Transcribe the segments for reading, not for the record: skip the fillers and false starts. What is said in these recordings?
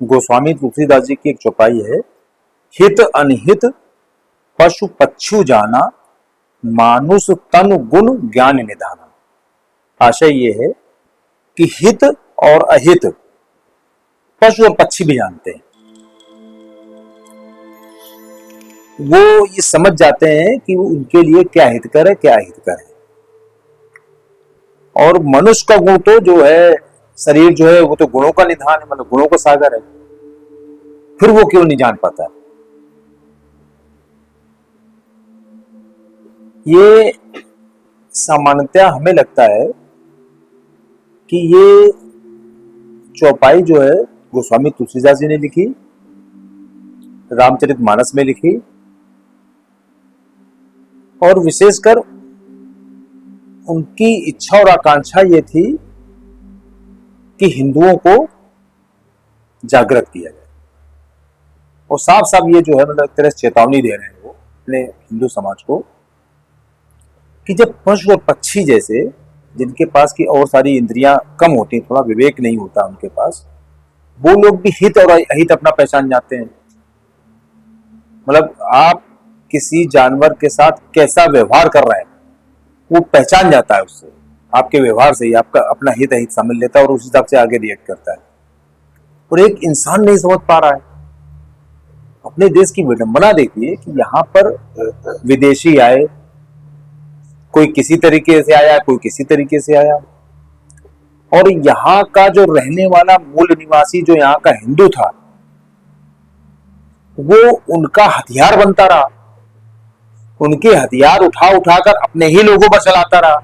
गोस्वामी तुलसीदास जी की एक चौपाई है, हित अनहित पशु पक्षु जाना, मानुष तन गुण ज्ञान निधाना। आशय ये है कि हित और अहित पशु और पक्षी भी जानते हैं। वो ये समझ जाते हैं कि उनके लिए क्या हितकर है, क्या अहितकर है। और मनुष्य का गुण तो जो है, शरीर जो है वो तो गुणों का निधान है, मतलब गुणों का सागर है। फिर वो क्यों नहीं जान पाता? ये सामान्यतया हमें लगता है कि ये चौपाई जो है गोस्वामी तुलसीदास जी ने लिखी, रामचरितमानस में लिखी, और विशेषकर उनकी इच्छा और आकांक्षा ये थी कि हिंदुओं को जागृत किया जाए। और साफ साफ ये जो है, मतलब एक तरह से चेतावनी दे रहे हैं वो अपने हिंदू समाज को कि जब पशु और पक्षी जैसे, जिनके पास की और सारी इंद्रियां कम होती, थोड़ा विवेक नहीं होता उनके पास, वो लोग भी हित और अहित अपना पहचान जाते हैं। मतलब आप किसी जानवर के साथ कैसा व्यवहार कर रहे हैं वो पहचान जाता है उससे, आपके व्यवहार से ही आपका अपना हित अहित समझ लेता है और उस हिसाब से आगे रिएक्ट करता है। और एक इंसान नहीं समझ पा रहा है। अपने देश की विडंबना देखिए कि यहाँ पर विदेशी आए, कोई किसी तरीके से आया, कोई किसी तरीके से आया, और यहाँ का जो रहने वाला मूल निवासी जो यहाँ का हिंदू था, वो उनका हथियार बनता रहा, उनके हथियार उठा उठाकर अपने ही लोगों पर चलाता रहा।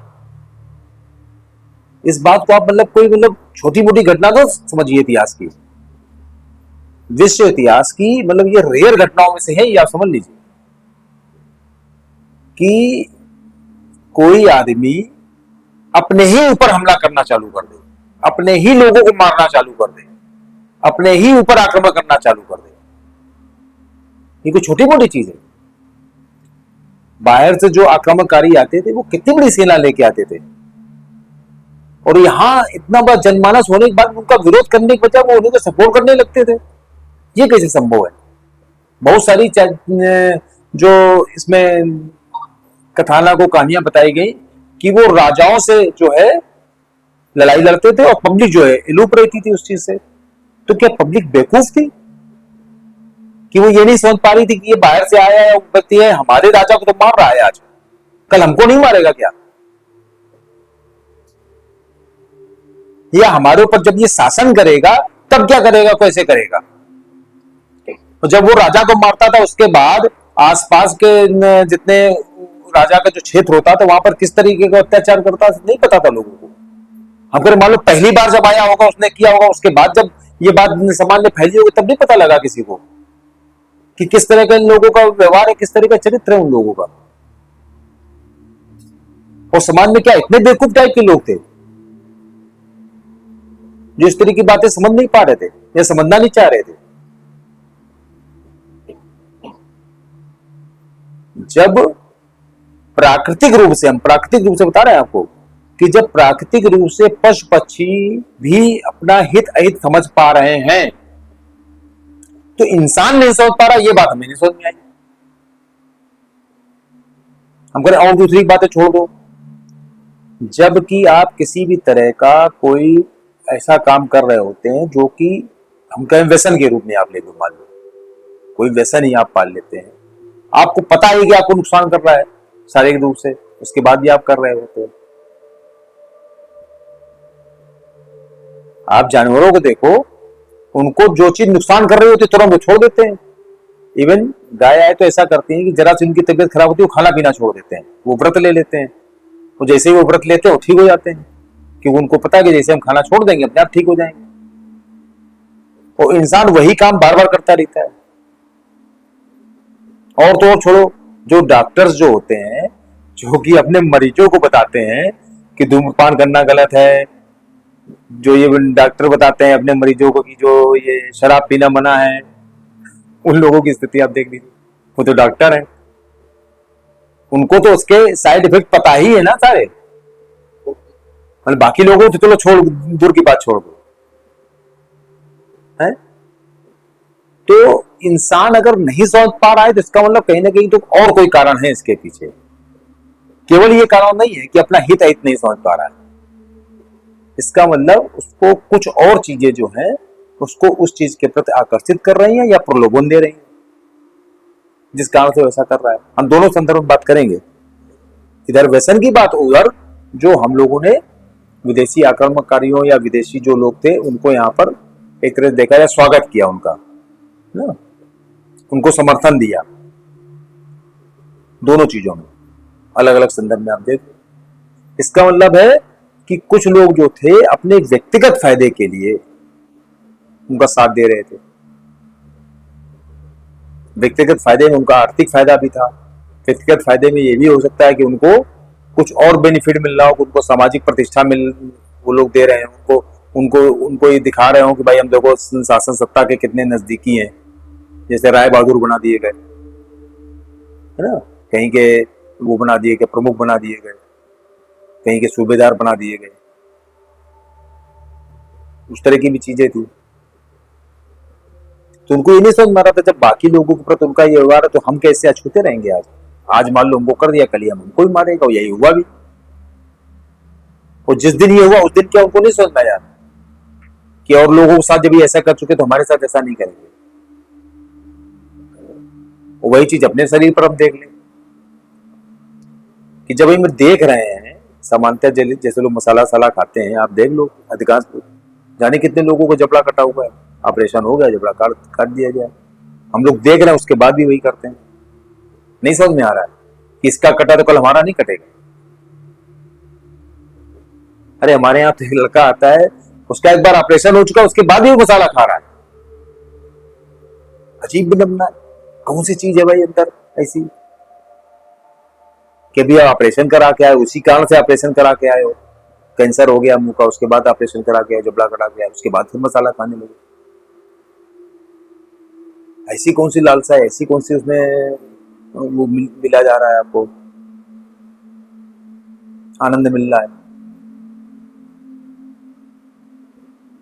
इस बात को आप कोई छोटी मोटी घटना तो समझिए इतिहास की, विश्व इतिहास की, ये रेयर घटनाओं में से है। ये आप समझ लीजिए कि कोई आदमी अपने ही ऊपर हमला करना चालू कर दे, अपने ही लोगों को मारना चालू कर दे, अपने ही ऊपर आक्रमण करना चालू कर दे। ये कोई छोटी मोटी चीज है? बाहर से जो आक्रमणकारी आते थे वो कितनी बड़ी सेना लेके आते थे, और यहां इतना बड़ा जनमानस होने के बाद उनका विरोध करने के बजाय वो उन्हें सपोर्ट करने लगते थे। ये कैसे संभव है? बहुत सारी जो इसमें कथानक को कहानियां बताई गई कि वो राजाओं से जो है लड़ाई लड़ते थे और पब्लिक जो है इलूप रहती थी उस चीज से। तो क्या पब्लिक बेवकूफ थी कि वो ये नहीं समझ पा रही थी कि ये बाहर से आया है व्यक्ति है, हमारे राजा को तो मार रहा है आज, कल हमको नहीं मारेगा क्या? या हमारे ऊपर जब ये शासन करेगा तब क्या करेगा, कैसे करेगा? तो जब वो राजा को मारता था उसके बाद आसपास के जितने राजा का जो क्षेत्र होता था वहां पर किस तरीके का अत्याचार करता नहीं पता था लोगों को। अगर मान लो पहली बार जब आया होगा, उसने किया होगा, उसके बाद जब ये बात समाज में फैली होगी तब नहीं पता लगा किसी को कि किस तरह का इन लोगों का व्यवहार है, किस तरह का चरित्र है उन लोगों का। और समाज में क्या इतने बेवकूफ टाइप के लोग थे जो इस तरह की बातें समझ नहीं पा रहे थे या समझना नहीं चाह रहे थे? जब प्राकृतिक रूप से, हम प्राकृतिक रूप से बता रहे हैं आपको कि जब प्राकृतिक रूप से पशु पक्षी भी अपना हित अहित समझ पा रहे हैं तो इंसान नहीं समझ पा रहा, ये बात हमें नहीं समझ में आई। हम करें और दूसरी बातें छोड़ दो, जबकि आप किसी भी तरह का कोई ऐसा काम कर रहे होते हैं जो कि हम कहें व्यसन के रूप में आप ले लो, मान लो कोई व्यसन ही आप पाल लेते हैं, आपको पता है कि आपको नुकसान कर रहा है शारीरिक रूप से, उसके बाद भी आप कर रहे होते हैं। आप जानवरों को देखो, उनको जो चीज नुकसान कर रही होती है तुरंत वो छोड़ देते हैं। इवन गाय आए तो ऐसा करती हैं कि जरा से उनकी तबीयत खराब होती है वो खाना पीना छोड़ देते हैं, वो व्रत ले लेते हैं। वो जैसे ही वो व्रत लेते हैं वो ठीक हो जाते हैं, क्योंकि उनको पता है कि जैसे हम खाना छोड़ देंगे अपने आप ठीक हो जाएंगे। और इंसान वही काम बार बार करता रहता है। और तो और छोड़ो, जो डॉक्टर्स जो होते हैं जो कि अपने मरीजों को बताते हैं कि धूम्रपान करना गलत है, जो ये डॉक्टर बताते हैं अपने मरीजों को कि जो ये शराब पीना मना है, उन लोगों की स्थिति आप देख लीजिए। वो तो डॉक्टर है, उनको तो उसके साइड इफेक्ट पता ही है ना सारे। मतलब बाकी लोगों तो चलो छोड़, दूर की बात छोड़ दो, है तो इंसान अगर नहीं समझ पा रहा है तो इसका मतलब कहीं ना कहीं तो और कोई कारण है इसके पीछे, केवल ये कारण नहीं है कि अपना हित अहित नहीं समझ पा रहा है। इसका मतलब उसको कुछ और चीजें जो है उसको उस चीज के प्रति आकर्षित कर रही हैं या प्रलोभन दे रही हैं, जिस कारण से वैसा कर रहा है। हम दोनों संदर्भ में बात करेंगे, इधर व्यसन की बात, उधर जो हम लोगों ने विदेशी आक्रमणकारियों या विदेशी जो लोग थे उनको यहाँ पर एक तरह से देखा जाए स्वागत किया उनका ना, उनको समर्थन दिया। दोनों चीजों में अलग अलग संदर्भ में आप देख, इसका मतलब है कि कुछ लोग जो थे अपने व्यक्तिगत फायदे के लिए उनका साथ दे रहे थे। व्यक्तिगत फायदे में उनका आर्थिक फायदा भी था, व्यक्तिगत फायदे में ये भी हो सकता है कि उनको कुछ और बेनिफिट मिल रहा हो, उनको सामाजिक प्रतिष्ठा मिल, वो लोग दे रहे हैं उनको उनको उनको ये दिखा रहे हो कि भाई हम देखो शासन सत्ता के कितने नजदीकी हैं, जैसे राय बहादुर बना दिए गए है ना, कहीं के वो बना दिए गए, प्रमुख बना दिए गए, कहीं के सूबेदार बना दिए गए, उस तरह की भी चीजें थी। तो उनको ये नहीं समझ में आ रहा था जब बाकी लोगों के प्रति उनका ये व्यवहार है तो हम कैसे अछूते रहेंगे। आज मान लो हमको कर दिया, कल हम उनको ही मारेगा, यही हुआ भी। और जिस दिन ये हुआ उस दिन क्या उनको नहीं समझ में आया कि और लोगों के साथ जब ये ऐसा कर चुके तो हमारे साथ ऐसा नहीं करेंगे। वही चीज अपने शरीर पर हम देख लें कि जब हम देख रहे हैं सामान्यतः जैसे लोग मसाला सला खाते हैं, आप देख लो अधिकांश जाने कितने लोगों को जबड़ा कटा हुआ है, ऑपरेशन हो गया, जबड़ा काट दिया गया, हम लोग देख रहे हैं, उसके बाद भी वही करते हैं। नहीं समझ में आ रहा है कि इसका कटा तो कल हमारा नहीं कटेगा। अरे हमारे यहाँ तो एक लड़का आता है, उसका एक बार ऑपरेशन हो चुका, उसके बाद भी वो मसाला खा रहा है। अजीब बनना, कौन सी चीज है भाई अंदर ऐसी कि भी ऑपरेशन करा के आए, उसी कारण से ऑपरेशन करा के आए हो, कैंसर हो गया मुंह का, उसके बाद ऑपरेशन करा के आए, जबड़ा कटा के आए, उसके बाद फिर मसाला खाने लगे। ऐसी कौन सी लालसा है, ऐसी कौन सी उसमें वो मिला जा रहा है, आपको आनंद मिल रहा है।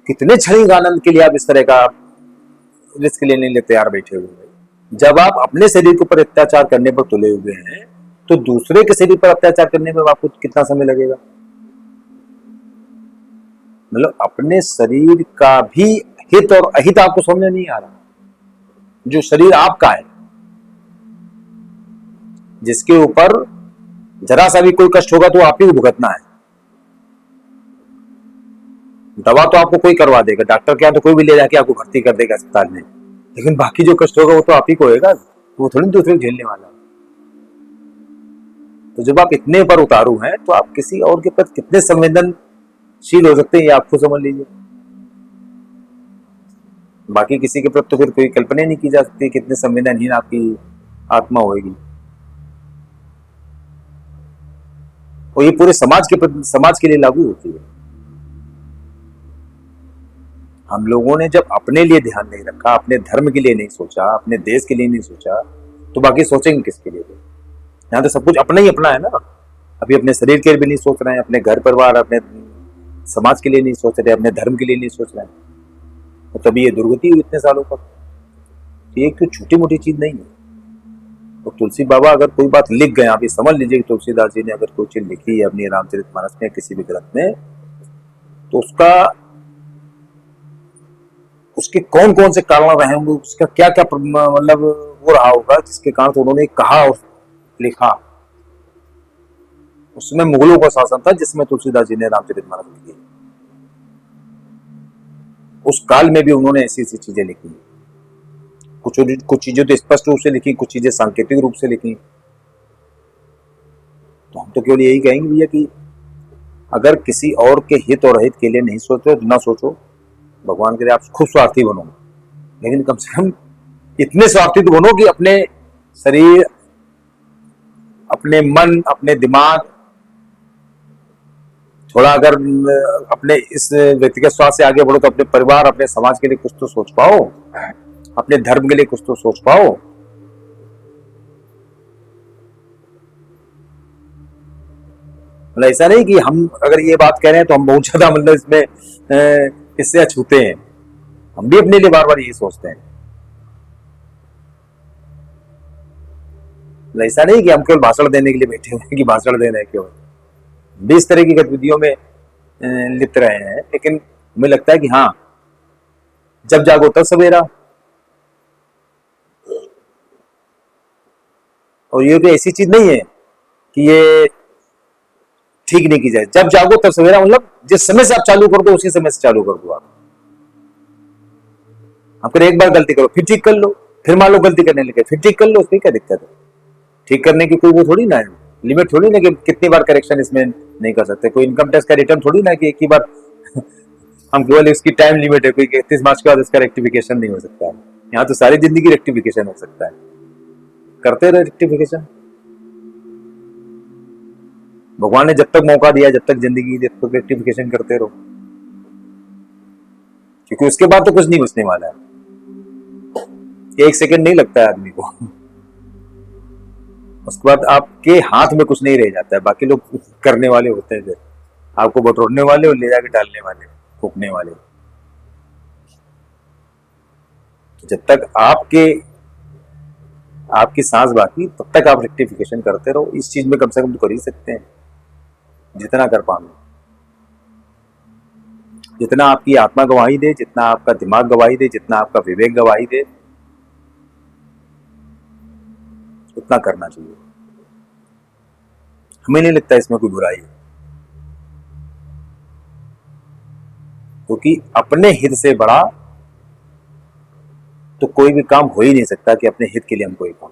कितने क्षणिक आनंद के लिए आप इस तरह का रिस्क लेने के लिए तैयार बैठे हुए हैं। जब आप अपने शरीर के ऊपर अत्याचार करने पर तुले हुए हैं तो दूसरे के शरीर पर अत्याचार करने में आपको कितना समय लगेगा। मतलब अपने शरीर का भी हित और अहित आपको समझ नहीं आ रहा। जो शरीर आपका है, जिसके ऊपर जरा सा भी कोई कष्ट होगा तो आप ही को भुगतना है। दवा तो आपको कोई करवा देगा, डॉक्टर के यहाँ तो कोई भी ले जाके आपको भर्ती कर देगा अस्पताल में, लेकिन बाकी जो कष्ट होगा वो तो आप ही को होगा, वो थोड़ी दूसरे को झेलने वाला। तो जब आप इतने पर उतारू हैं तो आप किसी और के प्रति कितने संवेदनशील हो सकते हैं, ये आपको समझ लीजिए। बाकी किसी के प्रति तो फिर कोई कल्पना नहीं की जा सकती कितने संवेदनहीन आपकी आत्मा होगी। और ये पूरे समाज के लिए लागू होती है। हम लोगों ने जब अपने लिए ध्यान नहीं रखा, अपने धर्म के लिए नहीं सोचा, अपने देश के लिए नहीं सोचा, तो बाकी सोचेंगे किसके लिए। यहाँ तो सब कुछ अपना ही अपना है ना। अभी अपने शरीर के लिए भी नहीं सोच रहे हैं, अपने घर परिवार, अपने समाज के लिए नहीं सोच रहे, अपने धर्म के लिए नहीं सोच रहे हैं, तो तभी ये दुर्गति हुई इतने सालों तक। ये कोई छोटी मोटी चीज नहीं है। तो तुलसी बाबा अगर कोई बात लिख गए, आप ये समझ लीजिए कि तुलसीदास जी ने अगर कोई चीज लिखी है अपनी रामचरितमानस में, किसी भी ग्रंथ में, तो उसके कौन कौन से कारण रहे होंगे, उसका क्या क्या मतलब वो रहा होगा जिसके कारण तो उन्होंने कहा और लिखा। उसमें मुगलों का शासन था जिसमें तुलसीदास जी ने रामचरितमानस लिखी। उस काल में भी उन्होंने ऐसी ऐसी चीजें लिखी। कुछ चीजें तो स्पष्ट रूप से लिखी, कुछ चीजें सांकेतिक रूप से लिखी। तो हम तो केवल यही कहेंगे भैया कि अगर किसी और के हित और अहित के लिए नहीं सोचो तो ना सोचो, भगवान के लिए आप खुद स्वार्थी बनो, लेकिन कम से कम इतने स्वार्थी तो बनो कि अपने शरीर, अपने मन, अपने दिमाग, थोड़ा अगर अपने इस व्यक्तिगत स्वास्थ्य से आगे बढ़ो तो अपने परिवार, अपने समाज के लिए कुछ तो सोच पाओ, अपने धर्म के लिए कुछ तो सोच पाओ। मतलब ऐसा नहीं कि हम अगर ये बात कह रहे हैं तो हम बहुत ज्यादा मतलब इसमें इससे अछूते हैं। हम भी अपने लिए बार बार यही सोचते हैं ऐसा नहीं कि हम केवल भाषण देने के लिए बैठे हुए हैं कि भाषण देना है केवल, भी इस तरह की गतिविधियों में लिप्त रहे हैं। लेकिन हमें लगता है कि हाँ, जब जागो तब सवेरा, और ये कोई ऐसी चीज नहीं है कि ये ठीक नहीं की जाए। जब जागो तब सवेरा मतलब जिस समय से आप चालू कर दो उसी समय से चालू कर दो। आप फिर एक बार गलती करो फिर ठीक कर लो, फिर मान लो गलती करने लगे फिर ठीक कर लो, उसमें क्या दिक्कत है? ठीक करने की कोई वो थोड़ी ना है, लिमिट थोड़ी ना कि कितनी बार करेक्शन इसमें नहीं कर सकते। कोई इनकम टैक्स का रिटर्न थोड़ी ना कि एक ही बार हम केवल इसकी टाइम लिमिट है, कोई 31 मार्च के बाद इसका रेक्टिफिकेशन नहीं हो सकता है। यहाँ तो सारी जिंदगी रेक्टिफिकेशन हो सकता है, करते रहे रेक्टिफिकेशन। भगवान ने जब तक मौका दिया, जब तक जिंदगी दी, तब तक रेक्टिफिकेशन करते रहो, क्योंकि उसके बाद तो कुछ नहीं बचने वाला है। एक सेकंड नहीं लगता है आदमी को, उसके बाद आपके हाथ में कुछ नहीं रह जाता है। बाकी लोग करने वाले होते हैं, फिर आपको बटोरने वाले और ले जाके डालने वाले, फूकने वाले। जब तक आपकी सांस बाकी तब तक आप रेक्टिफिकेशन करते रहो। इस चीज में कम से कम तो कर ही सकते हैं जितना कर पाए, जितना आपकी आत्मा गवाही दे, जितना आपका दिमाग गवाही दे, जितना आपका विवेक गवाही दे, उतना करना चाहिए। हमें नहीं लगता इसमें कोई बुराई है, क्योंकि अपने हित से बड़ा तो कोई भी काम हो ही नहीं सकता कि अपने हित के लिए हम कोई काम